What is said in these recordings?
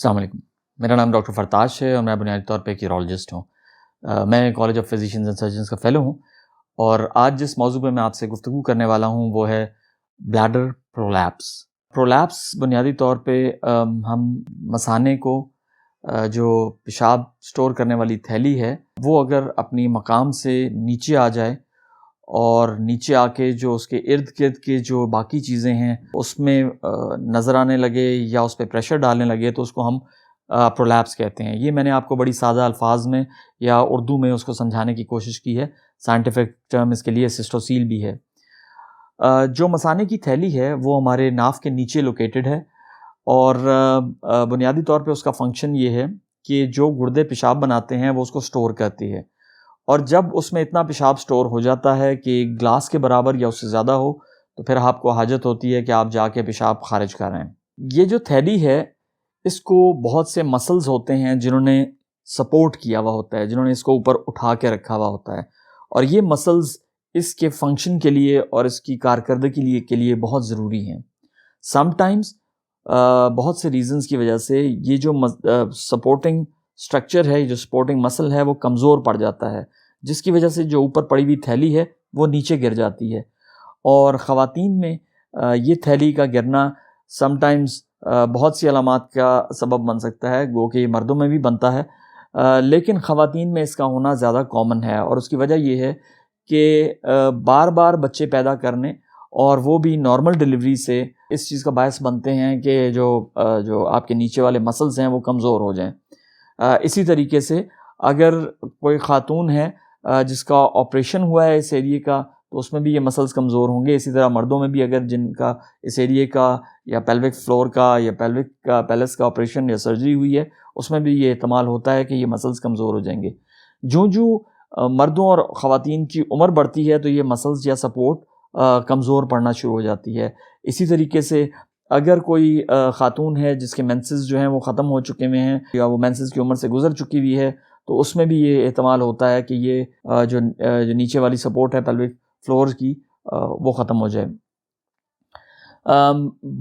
السلام علیکم، میرا نام ڈاکٹر فرتاش ہے اور میں بنیادی طور پہ ایک یورولوجسٹ ہوں۔ میں college of physicians and surgeons کا فیلو ہوں اور آج جس موضوع پہ میں آپ سے گفتگو کرنے والا ہوں وہ ہے بلیڈر پرولیپس۔ پرولیپس بنیادی طور پہ ہم مثانے کو جو پیشاب سٹور کرنے والی تھیلی ہے وہ اگر اپنی مقام سے نیچے آ جائے اور نیچے آ کے جو اس کے ارد گرد کے جو باقی چیزیں ہیں اس میں نظر آنے لگے یا اس پہ پریشر ڈالنے لگے تو اس کو ہم پرولیپس کہتے ہیں۔ یہ میں نے آپ کو بڑی سادہ الفاظ میں یا اردو میں اس کو سمجھانے کی کوشش کی ہے۔ سائنٹیفک ٹرم اس کے لیے سسٹوسیل بھی ہے۔ جو مثانے کی تھیلی ہے وہ ہمارے ناف کے نیچے لوکیٹڈ ہے اور بنیادی طور پہ اس کا فنکشن یہ ہے کہ جو گردے پیشاب بناتے ہیں وہ اس کو سٹور کرتی ہے، اور جب اس میں اتنا پیشاب سٹور ہو جاتا ہے کہ گلاس کے برابر یا اس سے زیادہ ہو تو پھر آپ کو حاجت ہوتی ہے کہ آپ جا کے پیشاب خارج کر رہے ہیں۔ یہ جو تھیلی ہے اس کو بہت سے مسلز ہوتے ہیں جنہوں نے سپورٹ کیا ہوا ہوتا ہے، جنہوں نے اس کو اوپر اٹھا کے رکھا ہوا ہوتا ہے، اور یہ مسلز اس کے فنکشن کے لیے اور اس کی کارکردگی کے لیے بہت ضروری ہیں۔ سم ٹائمز بہت سے ریزنز کی وجہ سے یہ جو سپورٹنگ سٹرکچر ہے، جو سپورٹنگ مسل ہے وہ کمزور پڑ جاتا ہے، جس کی وجہ سے جو اوپر پڑی ہوئی تھیلی ہے وہ نیچے گر جاتی ہے، اور خواتین میں یہ تھیلی کا گرنا سم ٹائمز بہت سی علامات کا سبب بن سکتا ہے، گو کہ یہ مردوں میں بھی بنتا ہے، لیکن خواتین میں اس کا ہونا زیادہ کامن ہے، اور اس کی وجہ یہ ہے کہ بار بار بچے پیدا کرنے اور وہ بھی نارمل ڈیلیوری سے اس چیز کا باعث بنتے ہیں کہ جو آپ کے نیچے والے مسلز ہیں وہ کمزور ہو جائیں۔ اسی طریقے سے اگر کوئی خاتون ہے جس کا آپریشن ہوا ہے اس ایریے کا تو اس میں بھی یہ مسلز کمزور ہوں گے۔ اسی طرح مردوں میں بھی اگر جن کا اس ایریے کا یا پیلوک فلور کا یا پیلس کا آپریشن یا سرجری ہوئی ہے اس میں بھی یہ احتمال ہوتا ہے کہ یہ مسلز کمزور ہو جائیں گے۔ جو مردوں اور خواتین کی عمر بڑھتی ہے تو یہ مسلز یا سپورٹ کمزور پڑنا شروع ہو جاتی ہے۔ اسی طریقے سے اگر کوئی خاتون ہے جس کے مینسز جو ہیں وہ ختم ہو چکے ہوئے ہیں یا وہ مینسز کی عمر سے گزر چکی ہوئی ہے تو اس میں بھی یہ احتمال ہوتا ہے کہ یہ جو نیچے والی سپورٹ ہے پیلوک فلور کی وہ ختم ہو جائے۔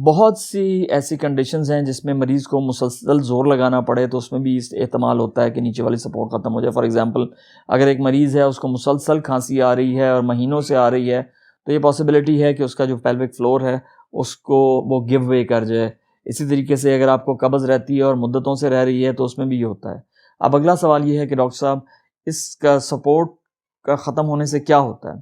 بہت سی ایسی کنڈیشنز ہیں جس میں مریض کو مسلسل زور لگانا پڑے تو اس میں بھی احتمال ہوتا ہے کہ نیچے والی سپورٹ ختم ہو جائے۔ فار ایگزامپل اگر ایک مریض ہے اس کو مسلسل کھانسی آ رہی ہے اور مہینوں سے آ رہی ہے تو یہ پاسبلٹی ہے کہ اس کا جو پیلوک فلور ہے اس کو وہ گیو وے کر جائے۔ اسی طریقے سے اگر آپ کو قبض رہتی ہے اور مدتوں سے رہ رہی ہے تو اس میں بھی یہ ہوتا ہے۔ اب اگلا سوال یہ ہے کہ ڈاکٹر صاحب اس کا سپورٹ کا ختم ہونے سے کیا ہوتا ہے؟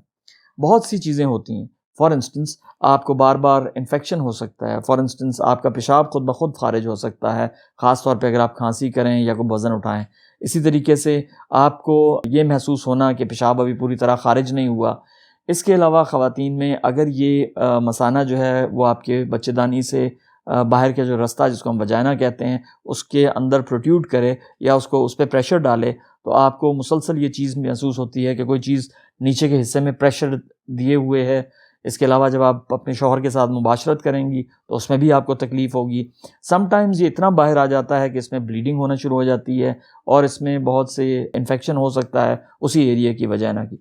بہت سی چیزیں ہوتی ہیں۔ فار انسٹنس آپ کو بار بار انفیکشن ہو سکتا ہے، فار انسٹنس آپ کا پیشاب خود بخود خارج ہو سکتا ہے، خاص طور پہ اگر آپ کھانسی کریں یا کوئی وزن اٹھائیں۔ اسی طریقے سے آپ کو یہ محسوس ہونا کہ پیشاب ابھی پوری طرح خارج نہیں ہوا۔ اس کے علاوہ خواتین میں اگر یہ مثانہ جو ہے وہ آپ کے بچے دانی سے باہر کا جو رستہ جس کو ہم وجائنا کہتے ہیں اس کے اندر پروٹیوٹ کرے یا اس پہ پریشر ڈالے تو آپ کو مسلسل یہ چیز محسوس ہوتی ہے کہ کوئی چیز نیچے کے حصے میں پریشر دیے ہوئے ہے۔ اس کے علاوہ جب آپ اپنے شوہر کے ساتھ مباشرت کریں گی تو اس میں بھی آپ کو تکلیف ہوگی۔ سم ٹائمز یہ اتنا باہر آ جاتا ہے کہ اس میں بلیڈنگ ہونا شروع ہو جاتی ہے اور اس میں بہت سے انفیکشن ہو سکتا ہے اسی ایریے کی وجائنا کی۔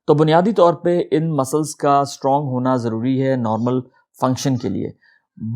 تو بنیادی طور پہ ان مسلز کا اسٹرانگ ہونا ضروری ہے نارمل فنکشن کے لیے،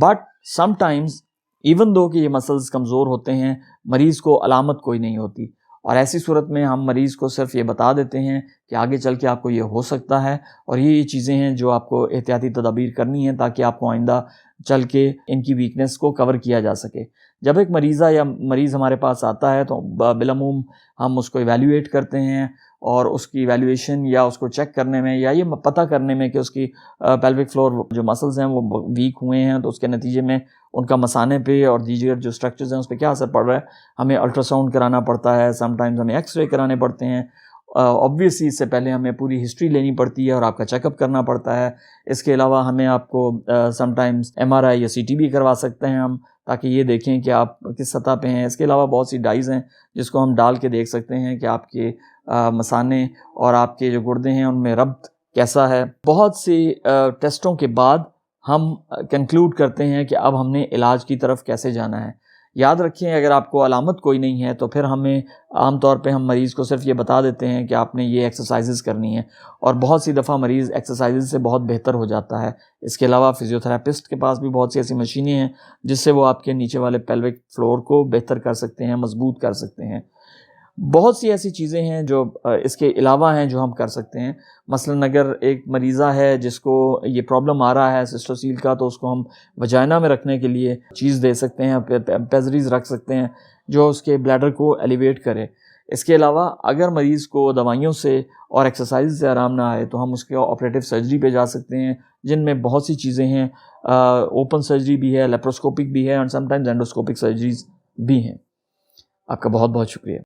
but some times even though کہ یہ مسلز کمزور ہوتے ہیں مریض کو علامت کوئی نہیں ہوتی، اور ایسی صورت میں ہم مریض کو صرف یہ بتا دیتے ہیں کہ آگے چل کے آپ کو یہ ہو سکتا ہے اور یہ چیزیں ہیں جو آپ کو احتیاطی تدابیر کرنی ہیں تاکہ آپ کو آئندہ چل کے ان کی ویکنس کو کور کیا جا سکے۔ جب ایک مریضہ یا مریض ہمارے پاس آتا ہے تو بالعموم ہم اس کو ایویلیویٹ کرتے ہیں، اور اس کی ایویلیویشن یا اس کو چیک کرنے میں یا یہ پتہ کرنے میں کہ اس کی پیلوک فلور جو مسلز ہیں وہ ویک ہوئے ہیں تو اس کے نتیجے میں ان کا مثانے پہ اور دیگر جو سٹرکچرز ہیں اس پہ کیا اثر پڑ رہا ہے، ہمیں الٹرا ساؤنڈ کرانا پڑتا ہے، سم ٹائمز ہمیں ایکس رے کرانے پڑتے ہیں، obviously اس سے پہلے ہمیں پوری ہسٹری لینی پڑتی ہے اور آپ کا چیک اپ کرنا پڑتا ہے۔ اس کے علاوہ ہمیں آپ کو سم ٹائمز MRI یا CT بھی کروا سکتے ہیں ہم، تاکہ یہ دیکھیں کہ آپ کس سطح پہ ہیں۔ اس کے علاوہ بہت سی ڈائز ہیں جس کو ہم ڈال کے دیکھ سکتے ہیں کہ آپ کے مثانے اور آپ کے جو گردے ہیں ان میں ربط کیسا ہے۔ بہت سی ٹیسٹوں کے بعد ہم کنکلوڈ کرتے ہیں کہ اب ہم نے علاج کی طرف کیسے جانا ہے، یاد رکھیں اگر آپ کو علامت کوئی نہیں ہے تو پھر ہمیں عام طور پہ ہم مریض کو صرف یہ بتا دیتے ہیں کہ آپ نے یہ ایکسرسائزز کرنی ہیں، اور بہت سی دفعہ مریض ایکسرسائزز سے بہت بہتر ہو جاتا ہے۔ اس کے علاوہ فزیوتھراپسٹ کے پاس بھی بہت سی ایسی مشینیں ہیں جس سے وہ آپ کے نیچے والے پیلوک فلور کو بہتر کر سکتے ہیں، مضبوط کر سکتے ہیں۔ بہت سی ایسی چیزیں ہیں جو اس کے علاوہ ہیں جو ہم کر سکتے ہیں۔ مثلاً اگر ایک مریضہ ہے جس کو یہ پرابلم آ رہا ہے سسٹوسیل کا، تو اس کو ہم وجائنا میں رکھنے کے لیے چیز دے سکتے ہیں، پیزریز رکھ سکتے ہیں جو اس کے بلیڈر کو ایلیویٹ کرے۔ اس کے علاوہ اگر مریض کو دوائیوں سے اور ایکسرسائز سے آرام نہ آئے تو ہم اس کے آپریٹو سرجری پہ جا سکتے ہیں، جن میں بہت سی چیزیں ہیں، اوپن سرجری بھی ہے، لیپروسکوپک بھی ہے، اور سم ٹائمز اینڈوسکوپک سرجریز بھی ہیں۔ آپ کا بہت بہت شکریہ۔